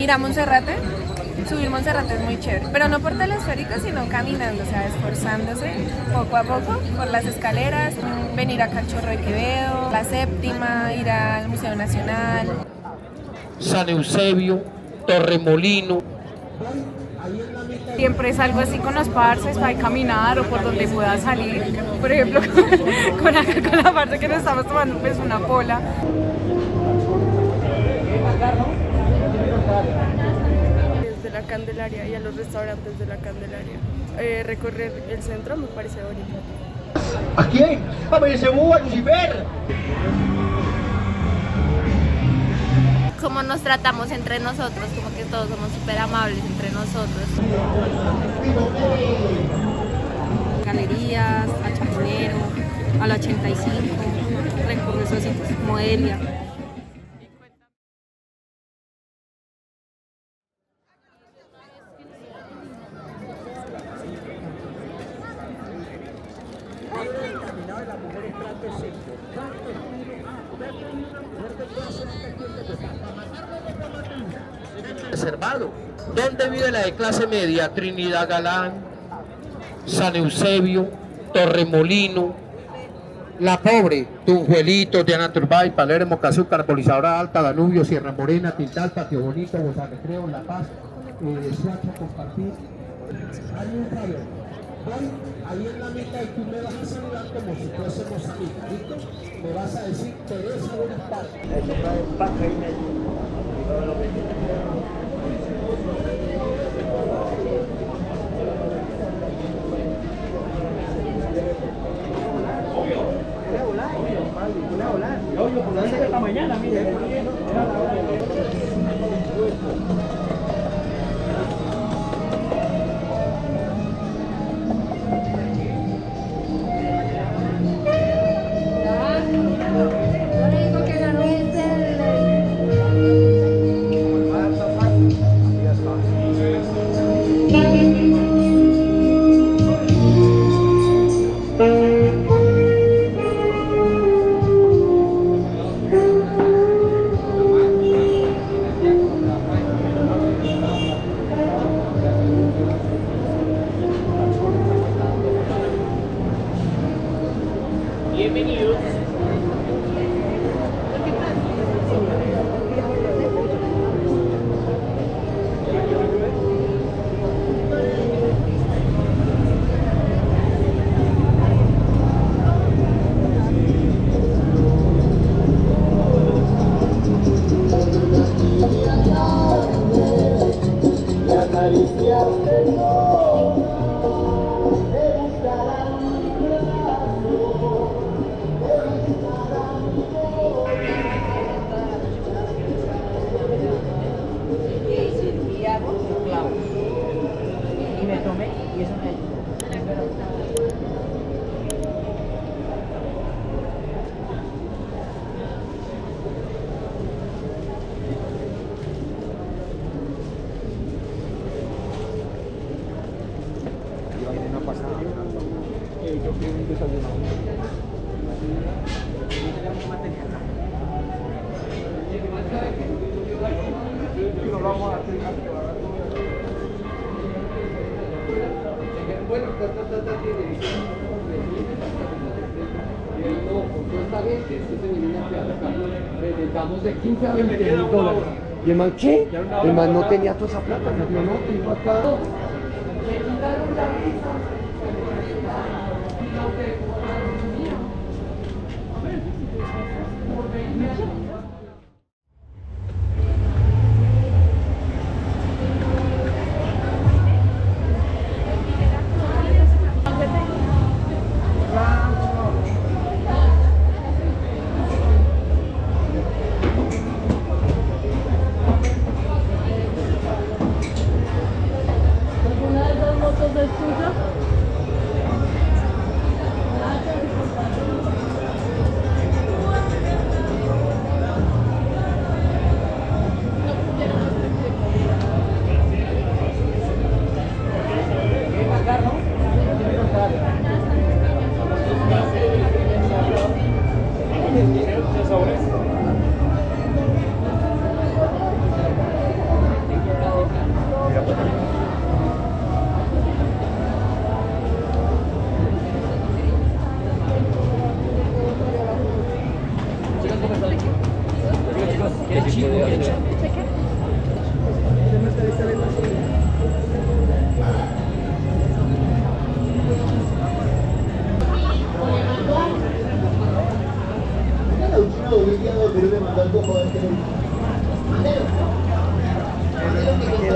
Ir a Monserrate. Subir Monserrate es muy chévere, pero no por telesférico, sino caminando, o sea, esforzándose poco a poco por las escaleras, venir acá al Chorro de Quevedo, la Séptima, ir al Museo Nacional. San Eusebio, Torremolino. Siempre salgo así con los parces para caminar o por donde pueda salir. Por ejemplo, con la parte que nos estamos tomando pues una pola. Desde la Candelaria y a los restaurantes de la Candelaria. Recorrer el centro me parece bonito. ¿A quién? ¡A Belcebú, a Lucifer! Cómo nos tratamos entre nosotros, como que todos somos súper amables entre nosotros. Galerías, a Chapinero, a la 85, recorrer esos sitios, Modelia. Reservado. ¿Dónde vive la de clase media? Trinidad Galán, San Eusebio, Torremolino, la pobre, Tunjuelito, Diana Turbay, Palermo, Cazú, Carbolizadora Alta, Danubio, Sierra Morena, Tintal, Patio Bonito, Bosa Recreo, La Paz, Suacho, Compartir. Hay un Javier, ahí en la mitad y tú me vas a saludar como si fuésemos amigos, ¿listo? Me vas a decir Teresa, buenas tardes. Bienvenidos. Yo quiero un desayuno. Bueno, presentamos de 15 a 20 dólares. ¿Y el man qué? El man no tenía toda esa plata. Yo no, tengo acá.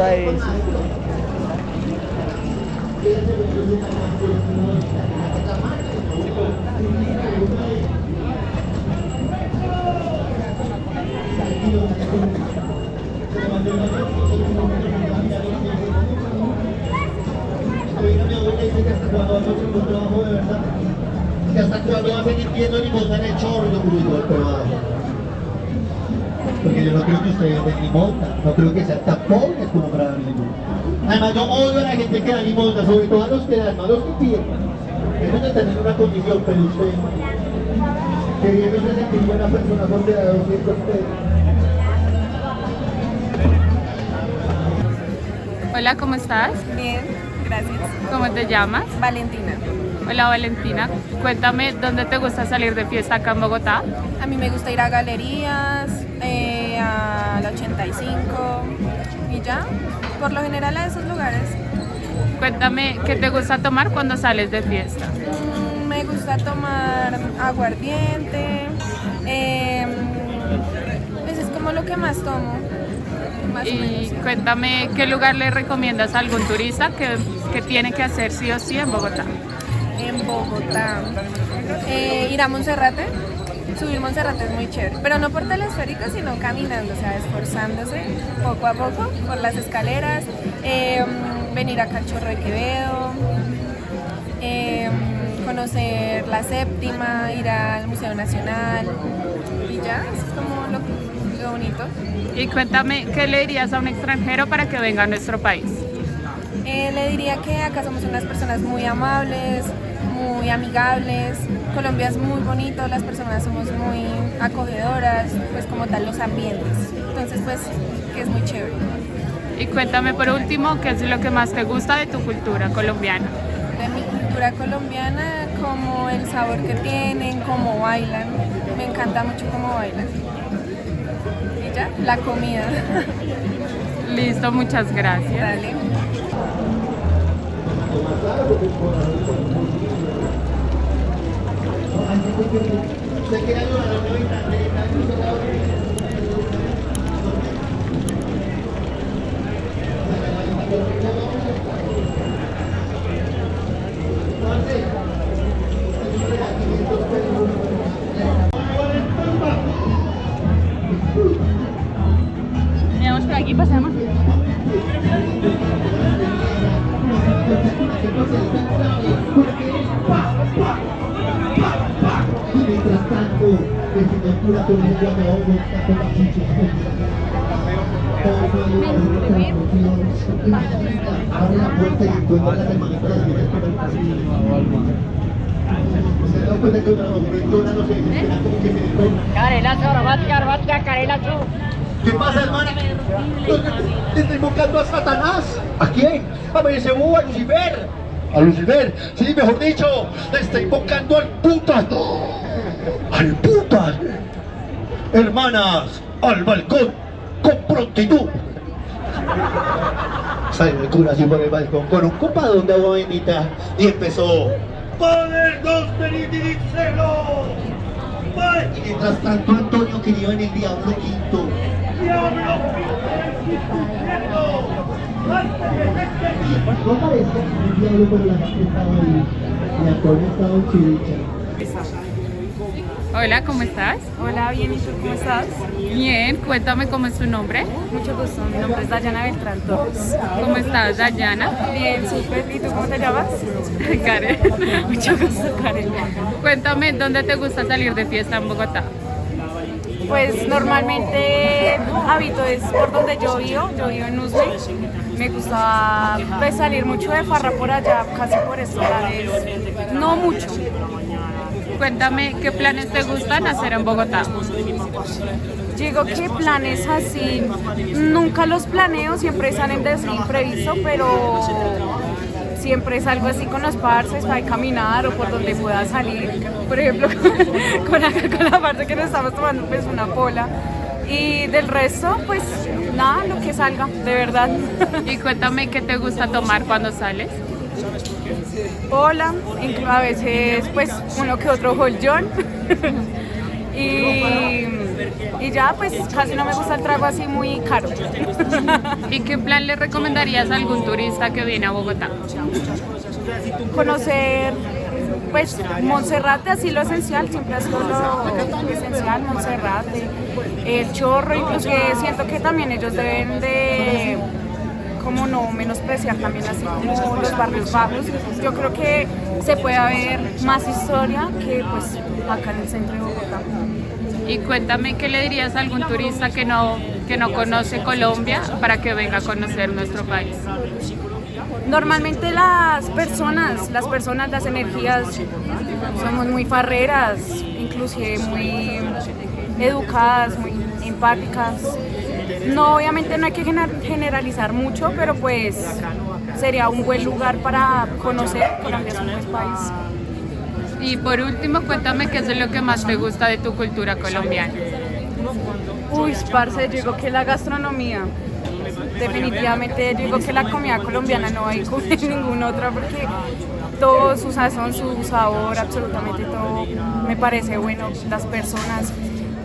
hora es. Que hasta cuando va a seguir viendo limosna en el chorro y público del trabajo. Porque yo no creo que ustedes den limosna, no creo que sean tan pobres como para dar limosna. Además yo odio a la gente que da limosna, sobre todo a los que dan, no a los que piden. Ellos no están en una condición, pero usted, queriéndose sentir buena persona por de 200 pesos. Hola, ¿cómo estás? Bien, gracias. ¿Cómo te llamas? Valentina. Hola Valentina, cuéntame dónde te gusta salir de fiesta acá en Bogotá. A mí me gusta ir a galerías, al 85 y ya. Por lo general a esos lugares. Cuéntame qué te gusta tomar cuando sales de fiesta. Me gusta tomar aguardiente. Pues es como lo que más tomo. Más o Y menos. cuéntame qué lugar le recomiendas a algún turista que tiene que hacer sí o sí en Bogotá. En Bogotá. Ir a Monserrate. Subir Monserrate es muy chévere, pero no por telesférico, sino caminando, o sea, esforzándose poco a poco por las escaleras, venir acá al Chorro de Quevedo, conocer la Séptima, ir al Museo Nacional y ya, eso es como lo bonito. Y cuéntame qué le dirías a un extranjero para que venga a nuestro país. Le diría que acá somos unas personas muy amables, muy amigables. Colombia es muy bonito, las personas somos muy acogedoras, pues como tal los ambientes. Entonces pues que es muy chévere. Y cuéntame por último qué es lo que más te gusta de tu cultura colombiana. De mi cultura colombiana, como el sabor que tienen, cómo bailan. Me encanta mucho cómo bailan. Y ya, la comida. Listo, muchas gracias. Dale. Miramos por aquí, pasamos. Mientras tanto, el señor cura Toribio me oye, está con las chichas. Abre la puerta y encuentra las hermanitas de Dios por el pasillo. Se da cuenta que una mujer no se desespera como que se destorna. Carelazo. ¿Qué pasa, hermana? ¿Le está invocando a Satanás? ¿A quién? A Belcebú, a Lucifer. A Lucifer, sí, mejor dicho, le está invocando al putas. ¡Al putas! Hermanas, al balcón, con prontitud. Salió el cura así por el balcón con un copadón de agua bendita y empezó: ¡Padre, dos benedicelo! Y mientras tanto Antonio quería en el diablo quinto. ¡Diablo quinto! No parecía un diablo, pero la gente estaba ahí. Y Antonio estaba en chiricha. Hola, ¿cómo estás? Hola, bien, ¿y tú cómo estás? Bien, cuéntame cómo es tu nombre. Mucho gusto, mi nombre es Dayana Beltrán Torres. ¿Cómo estás, Dayana? Bien, súper, ¿y tú cómo te llamas? Karen. Mucho gusto, Karen. Cuéntame, ¿dónde te gusta salir de fiesta en Bogotá? Pues normalmente habito es por donde yo vivo en Usme. Me gusta pues, salir mucho de farra por allá, casi por estos lares, no mucho. Cuéntame, ¿qué planes te gustan hacer en Bogotá? Digo que planes así, nunca los planeo, siempre salen de imprevisto, pero siempre salgo así con los parces para caminar o por donde pueda salir. Por ejemplo, con la parte que nos estamos tomando pues una pola. Y del resto, pues nada, lo que salga, de verdad. Y cuéntame, ¿qué te gusta tomar cuando sales? Pola, a veces pues uno que otro jollón. Y Y ya, pues casi no me gusta el trago así muy caro. ¿Y qué plan le recomendarías a algún turista que viene a Bogotá? Conocer, pues, Monserrate, así lo esencial, siempre ha sido lo esencial, Monserrate, el Chorro, inclusive siento que también ellos deben de, como no menospreciar también así como los barrios bajos. Yo creo que se puede ver más historia que pues acá en el centro de Bogotá. Y cuéntame, ¿qué le dirías a algún turista que no conoce Colombia para que venga a conocer nuestro país? Normalmente las personas, las energías, somos muy farreras, inclusive muy educadas, muy empáticas. No, obviamente no hay que generalizar mucho, pero pues sería un buen lugar para conocer. Colombia es un buen país. Y por último, cuéntame qué es lo que más te gusta de tu cultura colombiana. Uy, parce, yo digo que la gastronomía. Definitivamente yo digo que la comida colombiana no hay como en ninguna otra porque todo su sazón, su sabor, absolutamente todo me parece bueno. Las personas,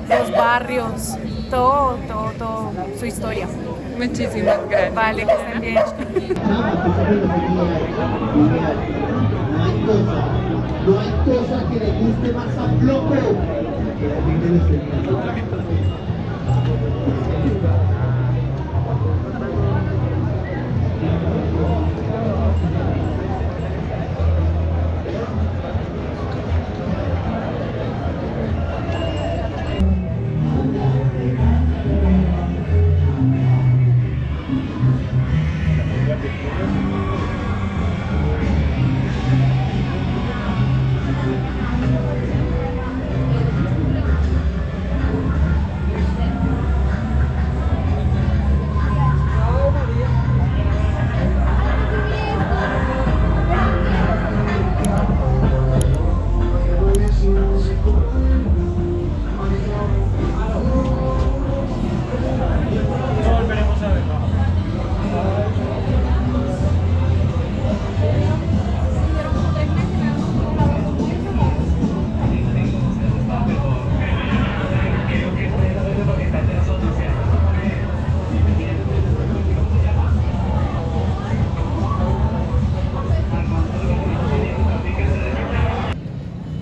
los barrios, todo, su historia. Muchísimas gracias. Vale, que estén bien. No hay cosa que le guste más a Floco.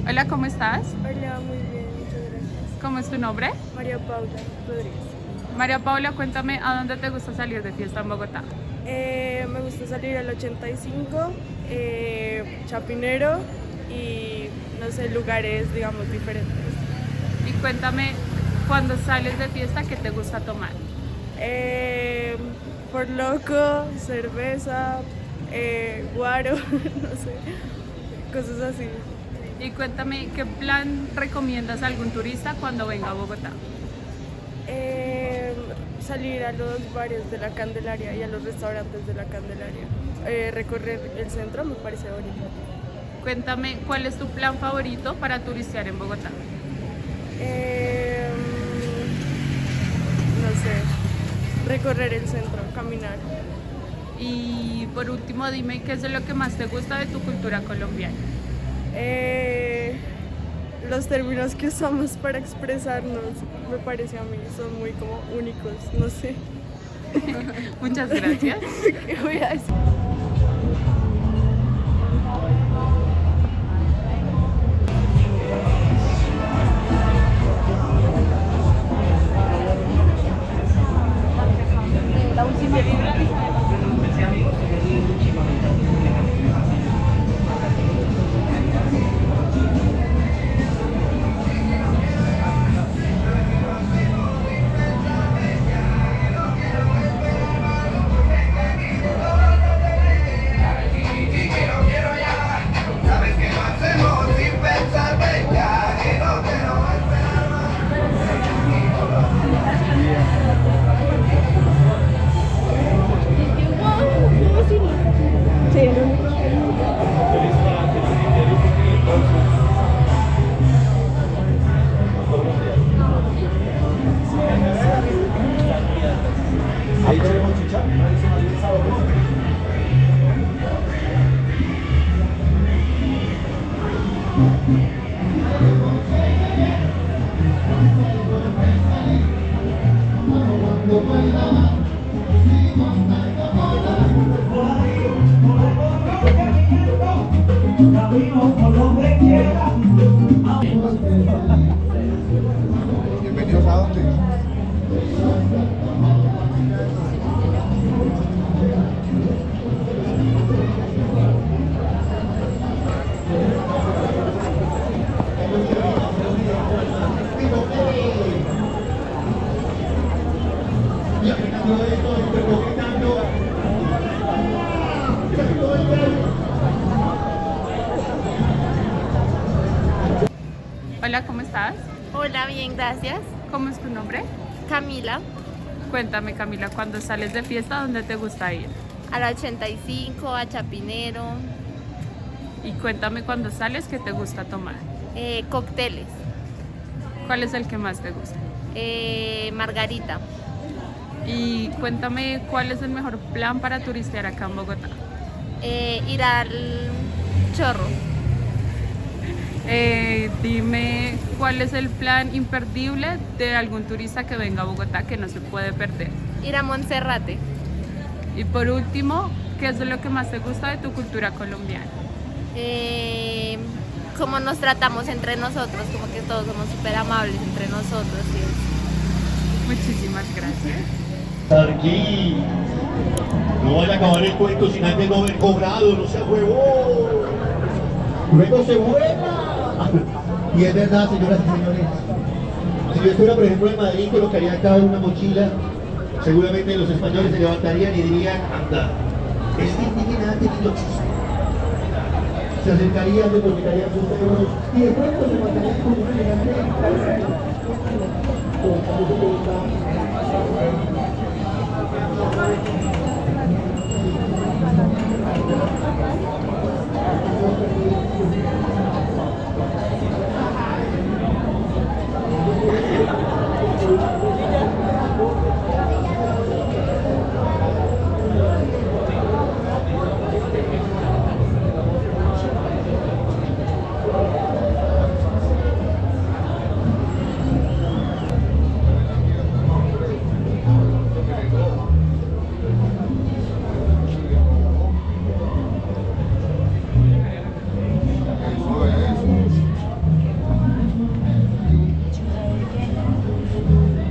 Hola, ¿cómo estás? Hola, muy bien, muchas gracias. ¿Cómo es tu nombre? María Paula Rodríguez. María Paula, cuéntame, ¿a dónde te gusta salir de fiesta en Bogotá? Me gusta salir al 85, Chapinero y no sé, lugares digamos diferentes. Y cuéntame, cuando sales de fiesta, ¿qué te gusta tomar? Por loco, cerveza, guaro, no sé, cosas así. Y cuéntame, ¿qué plan recomiendas a algún turista cuando venga a Bogotá? Salir a los bares de la Candelaria y a los restaurantes de la Candelaria. Recorrer el centro me parece bonito. Cuéntame, ¿cuál es tu plan favorito para turistear en Bogotá? No sé, recorrer el centro, caminar. Y por último, dime, ¿qué es lo que más te gusta de tu cultura colombiana? Los términos que usamos para expresarnos, me parece a mí, son muy como únicos, no sé. Muchas gracias. ¿Qué voy a decir? Sí. estás? Hola, bien, gracias. ¿Cómo es tu nombre? Camila, Cuéntame, Camila, cuando sales de fiesta, ¿dónde te gusta ir? a la 85, a Chapinero, Y cuéntame cuando sales, ¿qué te gusta tomar? cócteles, ¿Cuál es el que más te gusta? Margarita. Y cuéntame cuál es el mejor plan para turistear acá en Bogotá. Ir al Chorro. Dime cuál es el plan imperdible de algún turista que venga a Bogotá que no se puede perder. Ir a Monserrate. Y por último, ¿qué es lo que más te gusta de tu cultura colombiana? Cómo nos tratamos entre nosotros, como que todos somos súper amables entre nosotros. Muchísimas gracias. Aquí. No vaya a acabar el cuento sin antes no haber cobrado, no sea huevón. Luego se vuela. Y es verdad, señoras y señores. Si yo estuviera, por ejemplo, en Madrid, colocaría cada una mochila. Seguramente los españoles se levantarían y dirían, anda, este indignante niño. Se acercarían, depositarían sus euros y de pronto se matarían con un elegante.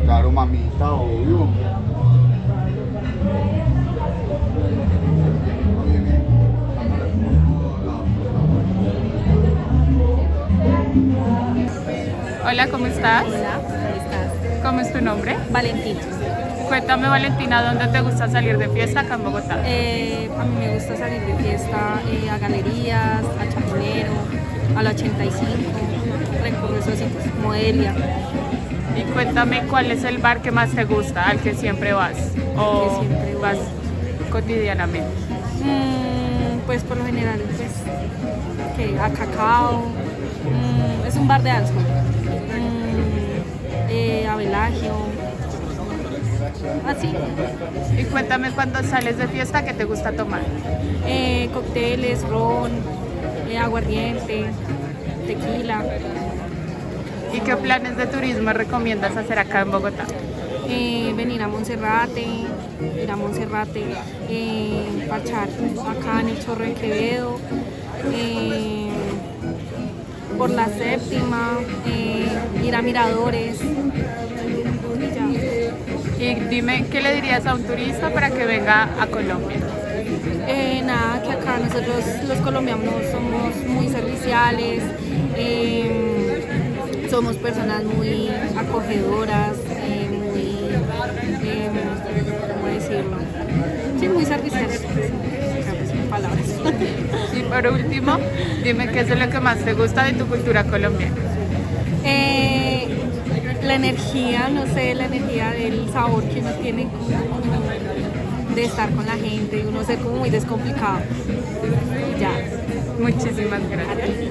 Claro, mamita, obvio. Hola, ¿cómo estás? Hola, ¿cómo estás? ¿Cómo es tu nombre? Valentina. Cuéntame, Valentina, ¿dónde te gusta salir de fiesta acá en Bogotá? A mí me gusta salir de fiesta a galerías, a Chapinero, a la 85, recorro esos sitios, Modelia. Y cuéntame cuál es el bar que más te gusta, al que siempre vas o Que siempre voy. vas cotidianamente. Pues por lo general, pues, que a Cacao, es un bar de dancehall, a Velagio, así, Y cuéntame cuando sales de fiesta, ¿qué te gusta tomar? cócteles, ron, aguardiente, tequila, ¿Y qué planes de turismo recomiendas hacer acá en Bogotá? venir a Monserrate, parchar acá en el Chorro de Quevedo, por la séptima, ir a Miradores. Y ya. Y dime, ¿qué le dirías a un turista para que venga a Colombia? Nada, que acá nosotros los colombianos somos muy serviciales, somos personas muy acogedoras, ¿cómo decirlo? Sí, muy serviciales, sin palabras. Y por último, dime qué es lo que más te gusta de tu cultura colombiana. La energía, no sé, la energía del sabor que uno tiene de estar con la gente, uno ser como muy descomplicado. Y ya. Muchísimas gracias. A ti.